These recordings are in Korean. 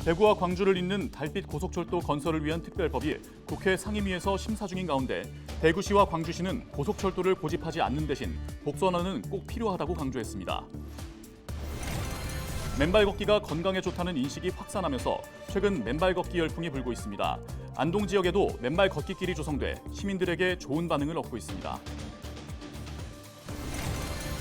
대구와 광주를 잇는 달빛 고속철도 건설을 위한 특별법이 국회 상임위에서 심사 중인 가운데 대구시와 광주시는 고속철도를 고집하지 않는 대신 복선화는 꼭 필요하다고 강조했습니다. 맨발 걷기가 건강에 좋다는 인식이 확산하면서 최근 맨발 걷기 열풍이 불고 있습니다. 안동 지역에도 맨발 걷기길이 조성돼 시민들에게 좋은 반응을 얻고 있습니다.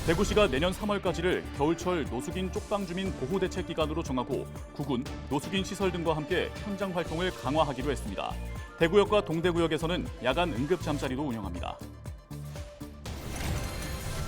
대구시가 내년 3월까지를 겨울철 노숙인 쪽방주민 보호대책기간으로 정하고 구군, 노숙인 시설 등과 함께 현장 활동을 강화하기로 했습니다. 대구역과 동대구역에서는 야간 응급 잠자리도 운영합니다.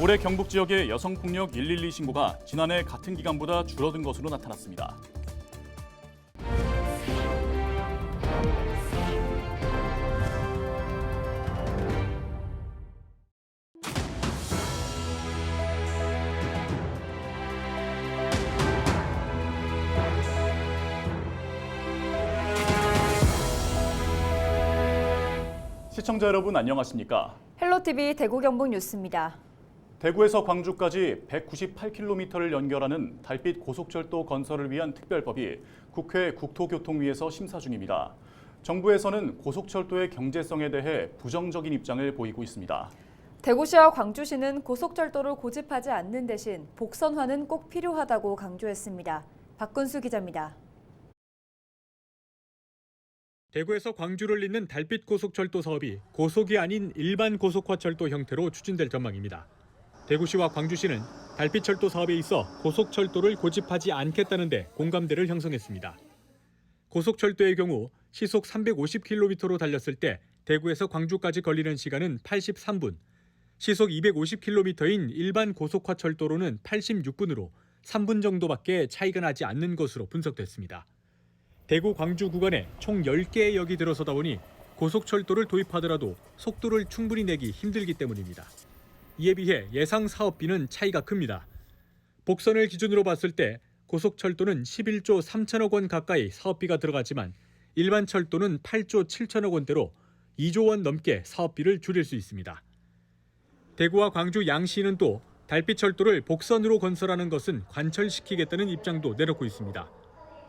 올해 경북 지역의 여성폭력 112 신고가 지난해 같은 기간보다 줄어든 것으로 나타났습니다. 시청자 여러분 안녕하십니까? 헬로티비 대구 경북 뉴스입니다. 대구에서 광주까지 198km를 연결하는 달빛 고속철도 건설을 위한 특별법이 국회 국토교통위에서 심사 중입니다. 정부에서는 고속철도의 경제성에 대해 부정적인 입장을 보이고 있습니다. 대구시와 광주시는 고속철도를 고집하지 않는 대신 복선화는 꼭 필요하다고 강조했습니다. 박근수 기자입니다. 대구에서 광주를 잇는 달빛 고속철도 사업이 고속이 아닌 일반 고속화철도 형태로 추진될 전망입니다. 대구시와 광주시는 달빛철도 사업에 있어 고속철도를 고집하지 않겠다는데 공감대를 형성했습니다. 고속철도의 경우 시속 350km로 달렸을 때 대구에서 광주까지 걸리는 시간은 83분, 시속 250km인 일반 고속화철도로는 86분으로 3분 정도밖에 차이가 나지 않는 것으로 분석됐습니다. 대구 광주 구간에 총 10개의 역이 들어서다 보니 고속철도를 도입하더라도 속도를 충분히 내기 힘들기 때문입니다. 이에 비해 예상 사업비는 차이가 큽니다. 복선을 기준으로 봤을 때 고속철도는 11조 3천억 원 가까이 사업비가 들어갔지만 일반 철도는 8조 7천억 원대로 2조 원 넘게 사업비를 줄일 수 있습니다. 대구와 광주 양시는 또 달빛철도를 복선으로 건설하는 것은 관철시키겠다는 입장도 내놓고 있습니다.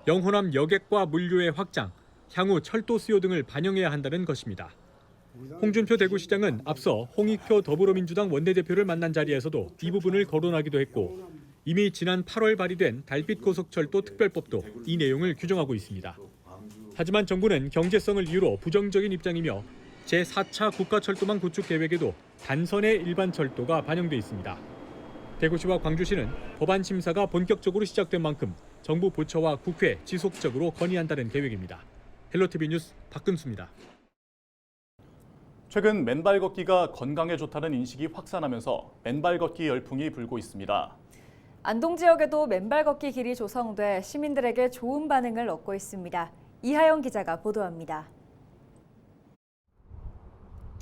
영호남 여객과 물류의 확장, 향후 철도 수요 등을 반영해야 한다는 것입니다. 홍준표 대구시장은 앞서 홍익표 더불어민주당 원내대표를 만난 자리에서도 이 부분을 거론하기도 했고 이미 지난 8월 발의된 달빛 고속철도 특별법도 이 내용을 규정하고 있습니다. 하지만 정부는 경제성을 이유로 부정적인 입장이며 제4차 국가철도망 구축 계획에도 단선의 일반 철도가 반영돼 있습니다. 대구시와 광주시는 법안 심사가 본격적으로 시작된 만큼 정부 부처와 국회 지속적으로 건의한다는 계획입니다. 헬로티비 뉴스 박근수입니다. 최근 맨발 걷기가 건강에 좋다는 인식이 확산하면서 맨발 걷기 열풍이 불고 있습니다. 안동 지역에도 맨발 걷기 길이 조성돼 시민들에게 좋은 반응을 얻고 있습니다. 이하영 기자가 보도합니다.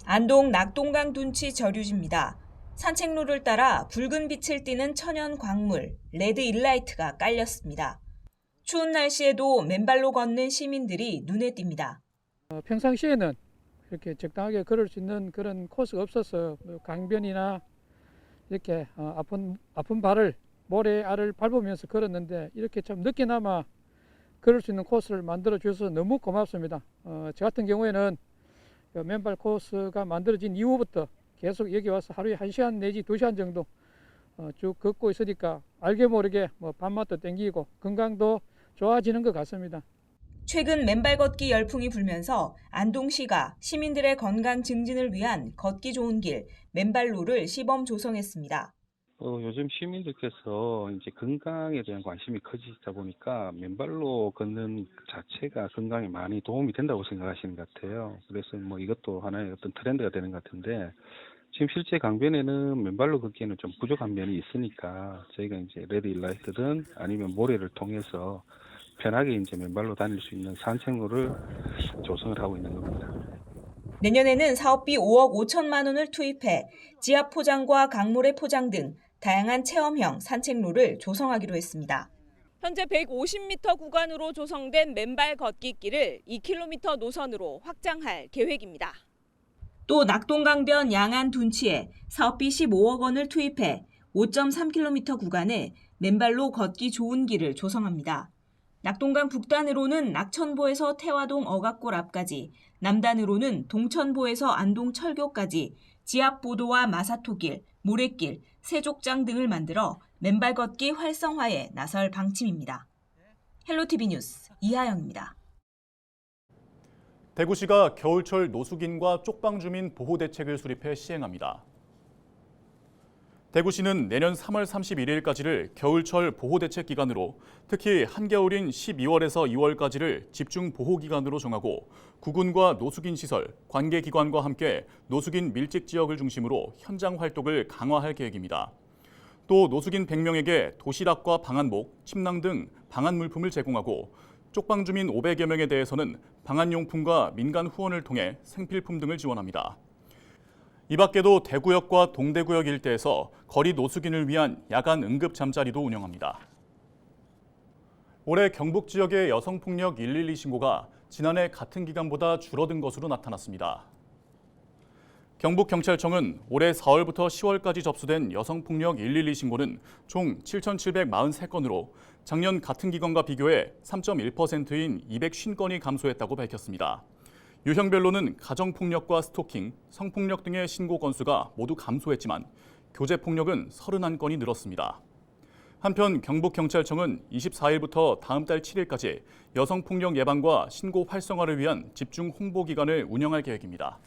안동 낙동강 둔치 저류지입니다. 산책로를 따라 붉은 빛을 띠는 천연 광물, 레드 일라이트가 깔렸습니다. 추운 날씨에도 맨발로 걷는 시민들이 눈에 띕니다. 평상시에는 이렇게 적당하게 걸을 수 있는 그런 코스가 없어서 강변이나 이렇게 아픈 발을 모래알을 밟으면서 걸었는데 이렇게 참 늦게나마 걸을 수 있는 코스를 만들어 주셔서 너무 고맙습니다. 저 같은 경우에는 맨발 코스가 만들어진 이후부터 계속 여기 와서 하루에 1시간 내지 2시간 정도 쭉 걷고 있으니까 알게 모르게 밥맛도 땡기고 건강도 좋아지는 것 같습니다. 최근 맨발 걷기 열풍이 불면서 안동시가 시민들의 건강 증진을 위한 걷기 좋은 길, 맨발로를 시범 조성했습니다. 요즘 시민들께서 이제 건강에 대한 관심이 커지다 보니까 맨발로 걷는 그 자체가 건강에 많이 도움이 된다고 생각하시는 것 같아요. 그래서 이것도 하나의 어떤 트렌드가 되는 것 같은데 지금 실제 강변에는 맨발로 걷기에는 좀 부족한 면이 있으니까 저희가 이제 레드 일라이트든 아니면 모래를 통해서 편하게 이제 맨발로 다닐 수 있는 산책로를 조성을 하고 있는 겁니다. 내년에는 사업비 5억 5천만 원을 투입해 지압 포장과 강모래 포장 등 다양한 체험형 산책로를 조성하기로 했습니다. 현재 150m 구간으로 조성된 맨발 걷기 길을 2km 노선으로 확장할 계획입니다. 또 낙동강변 양안 둔치에 사업비 15억 원을 투입해 5.3km 구간에 맨발로 걷기 좋은 길을 조성합니다. 낙동강 북단으로는 낙천보에서 태화동 어각골 앞까지, 남단으로는 동천보에서 안동 철교까지 지압보도와 마사토길, 모래길, 세족장 등을 만들어 맨발 걷기 활성화에 나설 방침입니다. 헬로티비 뉴스 이하영입니다. 대구시가 겨울철 노숙인과 쪽방 주민 보호 대책을 수립해 시행합니다. 대구시는 내년 3월 31일까지를 겨울철 보호 대책 기간으로, 특히 한겨울인 12월에서 2월까지를 집중 보호 기간으로 정하고 구군과 노숙인 시설, 관계 기관과 함께 노숙인 밀집 지역을 중심으로 현장 활동을 강화할 계획입니다. 또 노숙인 100명에게 도시락과 방한복, 침낭 등 방한 물품을 제공하고 쪽방 주민 500여 명에 대해서는 방한용품과 민간 후원을 통해 생필품 등을 지원합니다. 이 밖에도 대구역과 동대구역 일대에서 거리 노숙인을 위한 야간 응급 잠자리도 운영합니다. 올해 경북 지역의 여성폭력 112 신고가 지난해 같은 기간보다 줄어든 것으로 나타났습니다. 경북경찰청은 올해 4월부터 10월까지 접수된 여성폭력 112 신고는 총 7,743건으로 작년 같은 기간과 비교해 3.1%인 250건이 감소했다고 밝혔습니다. 유형별로는 가정폭력과 스토킹, 성폭력 등의 신고 건수가 모두 감소했지만 교제폭력은 31건이 늘었습니다. 한편 경북경찰청은 24일부터 다음 달 7일까지 여성폭력 예방과 신고 활성화를 위한 집중 홍보 기간을 운영할 계획입니다.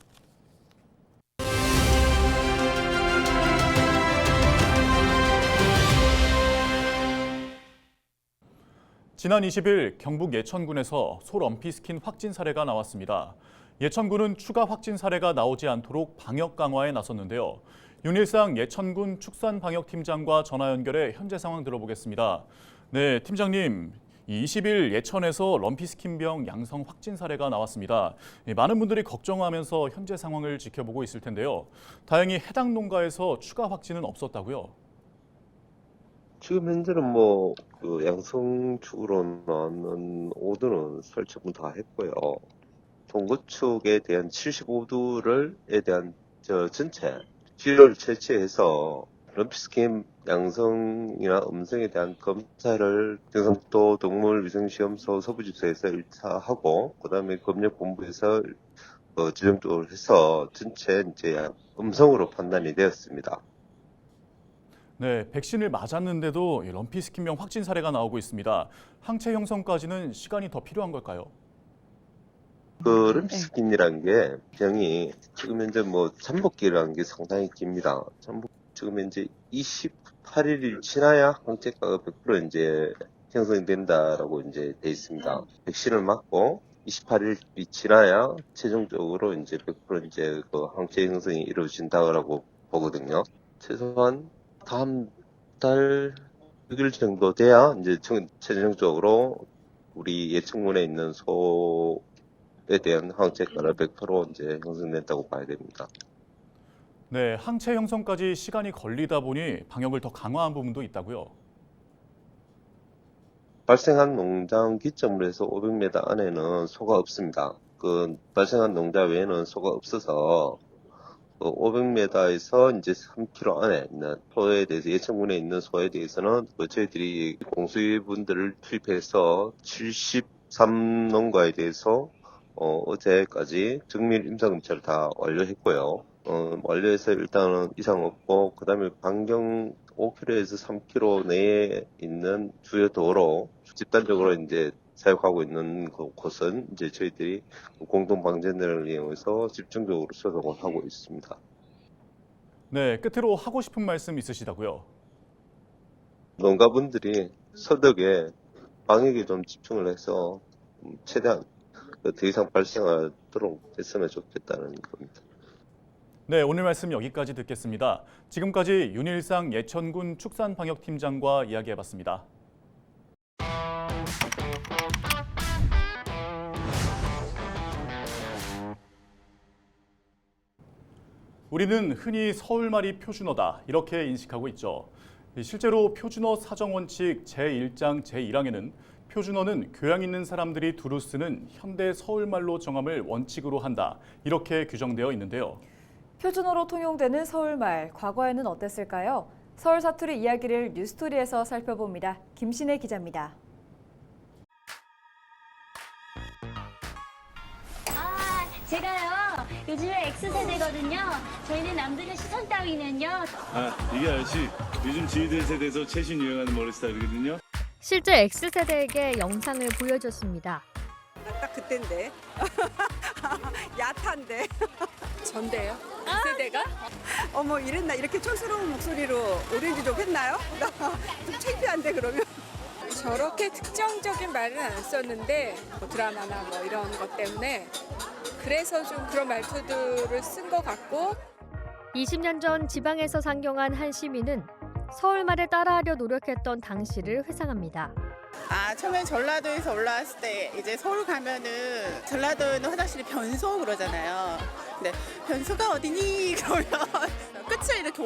지난 20일 경북 예천군에서 소 럼피스킨 확진 사례가 나왔습니다. 예천군은 추가 확진 사례가 나오지 않도록 방역 강화에 나섰는데요. 윤일상 예천군 축산방역팀장과 전화 연결해 현재 상황 들어보겠습니다. 네, 팀장님. 20일 예천에서 럼피스킨병 양성 확진 사례가 나왔습니다. 많은 분들이 걱정하면서 현재 상황을 지켜보고 있을 텐데요. 다행히 해당 농가에서 추가 확진은 없었다고요? 지금 현재는 그 양성 축으로 나왔는 오두는 설치분 다 했고요. 동구축에 대한 75두에 대한 전체 진료를 채취해서 럼피스킨 양성이나 음성에 대한 검사를 경상북도 동물위생시험소 서부집사에서 1차 하고, 그다음에 검역본부에서 지정적으로 해서 전체 이제 음성으로 판단이 되었습니다. 네, 백신을 맞았는데도 럼피스킨병 확진 사례가 나오고 있습니다. 항체 형성까지는 시간이 더 필요한 걸까요? 그 럼피스킨이라는 게 병이 지금 현재 잠복기라는 게 상당히 깁니다. 지금 현재 28일이 지나야 항체가 100% 이제 형성이 된다라고 이제 돼 있습니다. 백신을 맞고 28일이 지나야 최종적으로 이제 100% 이제 그 항체 형성이 이루어진다라고 보거든요. 최소한 다음 달 6일 정도 돼야 이제 최종적으로 우리 예천군에 있는 소에 대한 항체가를 100% 이제 형성된다고 봐야 됩니다. 네, 항체 형성까지 시간이 걸리다 보니 방역을 더 강화한 부분도 있다고요? 발생한 농장 기점으로 해서 500m 안에는 소가 없습니다. 그 발생한 농장 외에는 소가 없어서 500m에서 이제 3km 안에 있는 소에 대해서, 예천군에 있는 소에 대해서는 저희들이 공수위분들을 투입해서 73농가에 대해서 어제까지 정밀 임상검사를 다 완료했고요. 완료해서 일단은 이상 없고, 그 다음에 반경 5km에서 3km 내에 있는 주요 도로 집단적으로 이제 사용하고 있는 곳은 이제 저희들이 공동 방제를 이용해서 집중적으로 소독을 하고 있습니다. 네, 끝으로 하고 싶은 말씀 있으시다고요? 농가분들이 소독에 방역에 좀 집중을 해서 최대한 더 이상 발생하도록 했으면 좋겠다는 겁니다. 네, 오늘 말씀 여기까지 듣겠습니다. 지금까지 윤일상 예천군 축산방역팀장과 이야기해봤습니다. 우리는 흔히 서울말이 표준어다 이렇게 인식하고 있죠. 실제로 표준어 사정원칙 제1장 제1항에는 표준어는 교양 있는 사람들이 두루 쓰는 현대 서울말로 정함을 원칙으로 한다 이렇게 규정되어 있는데요. 표준어로 통용되는 서울말, 과거에는 어땠을까요? 서울 사투리 이야기를 뉴스토리에서 살펴봅니다. 김신혜 기자입니다. 제가요 요즘에 X세대거든요. 저희는 남들의 시선 따위는요. 이게 아저씨 요즘 지휘대 세대에서 최신 유행하는 머리 스타일이거든요. 실제 X세대에게 영상을 보여줬습니다. 딱 그때인데 야탄데 전데요. X세대가? 어머 이랬나 이렇게 촌스러운 목소리로 오렌지족 했나요? 좀 창피한데 그러면. 저렇게 특정적인 말은 안 썼는데 뭐 드라마나 뭐 이런 것 때문에 그래서 좀 그런 말투들을 쓴 것 같고 20년 전 지방에서 상경한 한 시민은 서울말을 따라하려 노력했던 당시를 회상합니다. 처음엔 전라도에서 올라왔을 때 이제 서울 가면은 전라도는 화장실이 변소 그러잖아요. 근데 변소가 어디니? 그러면 끝을 이렇게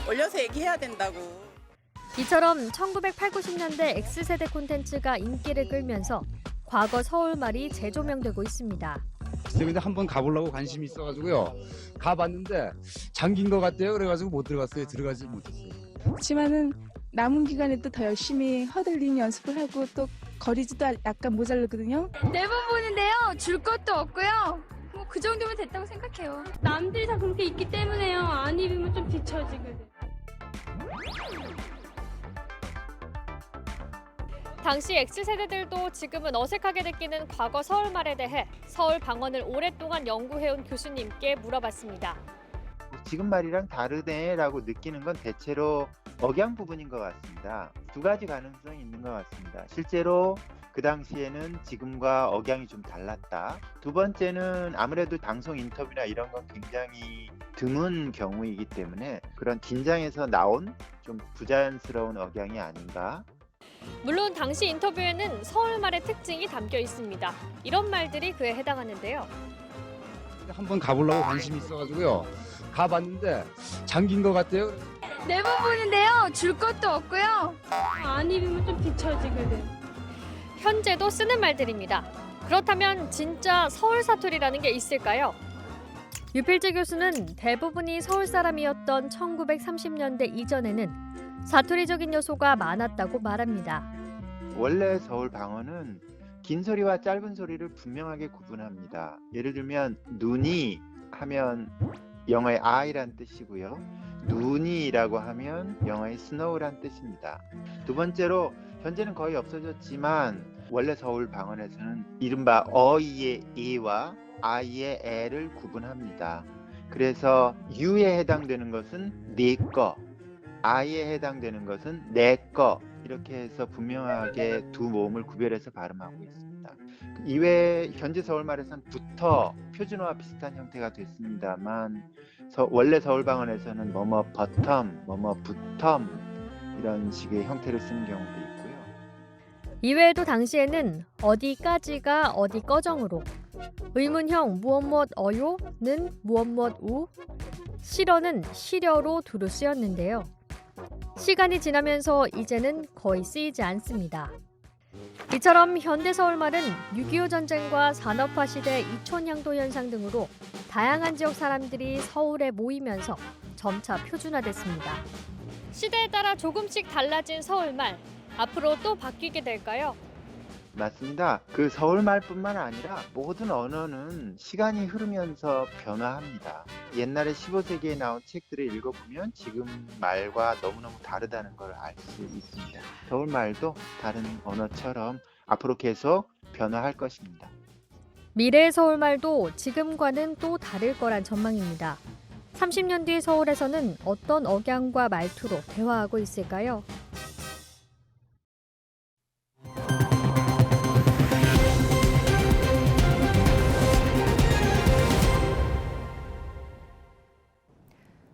올려서 얘기해야 된다고. 이처럼 1980, 90년대 X세대 콘텐츠가 인기를 끌면서 과거 서울말이 재조명되고 있습니다. 근데 한번 가보려고 관심이 있어가지고요. 가봤는데 잠긴 것 같대요. 그래가지고 못 들어갔어요. 들어가지 못했어요. 그렇지만은 남은 기간에도 더 열심히 허들링 연습을 하고 또 거리지도 약간 모자르거든요. 네 번 보는데요. 줄 것도 없고요. 뭐 그 정도면 됐다고 생각해요. 남들이 다 그렇게 입기 때문에요. 안 입으면 좀 뒤처지거든. 당시 X세대들도 지금은 어색하게 느끼는 과거 서울말에 대해 서울 방언을 오랫동안 연구해온 교수님께 물어봤습니다. 지금 말이랑 다르네라고 느끼는 건 대체로 억양 부분인 것 같습니다. 두 가지 가능성이 있는 것 같습니다. 실제로 그 당시에는 지금과 억양이 좀 달랐다. 두 번째는 아무래도 방송 인터뷰나 이런 건 굉장히 드문 경우이기 때문에 그런 긴장에서 나온 좀 부자연스러운 억양이 아닌가. 물론 당시 인터뷰에는 서울말의 특징이 담겨 있습니다. 이런 말들이 그에 해당하는데요. 한번 가보려고 관심이 있어가지고요. 가봤는데 잠긴 것 같대요. 네 번 보는데요. 줄 것도 없고요. 안 입으면 좀 뒤처지거든. 현재도 쓰는 말들입니다. 그렇다면 진짜 서울 사투리라는 게 있을까요? 유필재 교수는 대부분이 서울 사람이었던 1930년대 이전에는 사투리적인 요소가 많았다고 말합니다. 원래 서울 방언은 긴 소리와 짧은 소리를 분명하게 구분합니다. 예를 들면 눈이 하면 영어의 I란 뜻이고요. 눈이라고 하면 영어의 snow란 뜻입니다. 두 번째로 현재는 거의 없어졌지만 원래 서울 방언에서는 이른바 어이의 이와 아이의 애를 구분합니다. 그래서 유에 해당되는 것은 네 거, 아이에 해당되는 것은 내 거 이렇게 해서 분명하게 두 모음을 구별해서 발음하고 있습니다. 이외에 현재 서울말에서는 부터 표준어와 비슷한 형태가 됐습니다만 원래 서울 방언에서는 뭐뭐 버텀, 뭐뭐 부텀 이런 식의 형태를 쓰는 경우도 있고요. 이외에도 당시에는 어디까지가 어디 꺼정으로 의문형 무엇mu엇 어요는 무엇무엇 우, 실어는 시려로 두루 쓰였는데요. 시간이 지나면서 이제는 거의 쓰이지 않습니다. 이처럼 현대 서울말은 6.25 전쟁과 산업화 시대 이촌향도 현상 등으로 다양한 지역 사람들이 서울에 모이면서 점차 표준화됐습니다. 시대에 따라 조금씩 달라진 서울말, 앞으로 또 바뀌게 될까요? 맞습니다. 그 서울말뿐만 아니라 모든 언어는 시간이 흐르면서 변화합니다. 옛날에 15세기에 나온 책들을 읽어보면 지금 말과 너무너무 다르다는 걸 알 수 있습니다. 서울말도 다른 언어처럼 앞으로 계속 변화할 것입니다. 미래의 서울말도 지금과는 또 다를 거란 전망입니다. 30년 뒤 서울에서는 어떤 억양과 말투로 대화하고 있을까요?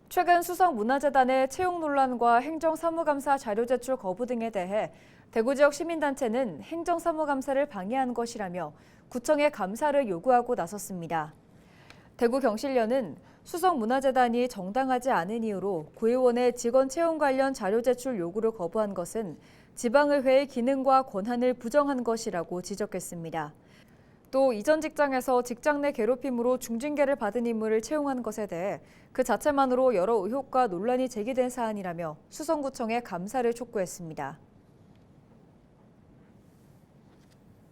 최근 수성문화재단의 채용 논란과 행정사무감사 자료 제출 거부 등에 대해 대구 지역 시민단체는 행정사무감사를 방해한 것이라며 구청에 감사를 요구하고 나섰습니다. 대구경실련은 수성문화재단이 정당하지 않은 이유로 구의원의 직원 채용 관련 자료 제출 요구를 거부한 것은 지방의회의 기능과 권한을 부정한 것이라고 지적했습니다. 또 이전 직장에서 직장 내 괴롭힘으로 중징계를 받은 인물을 채용한 것에 대해 그 자체만으로 여러 의혹과 논란이 제기된 사안이라며 수성구청에 감사를 촉구했습니다.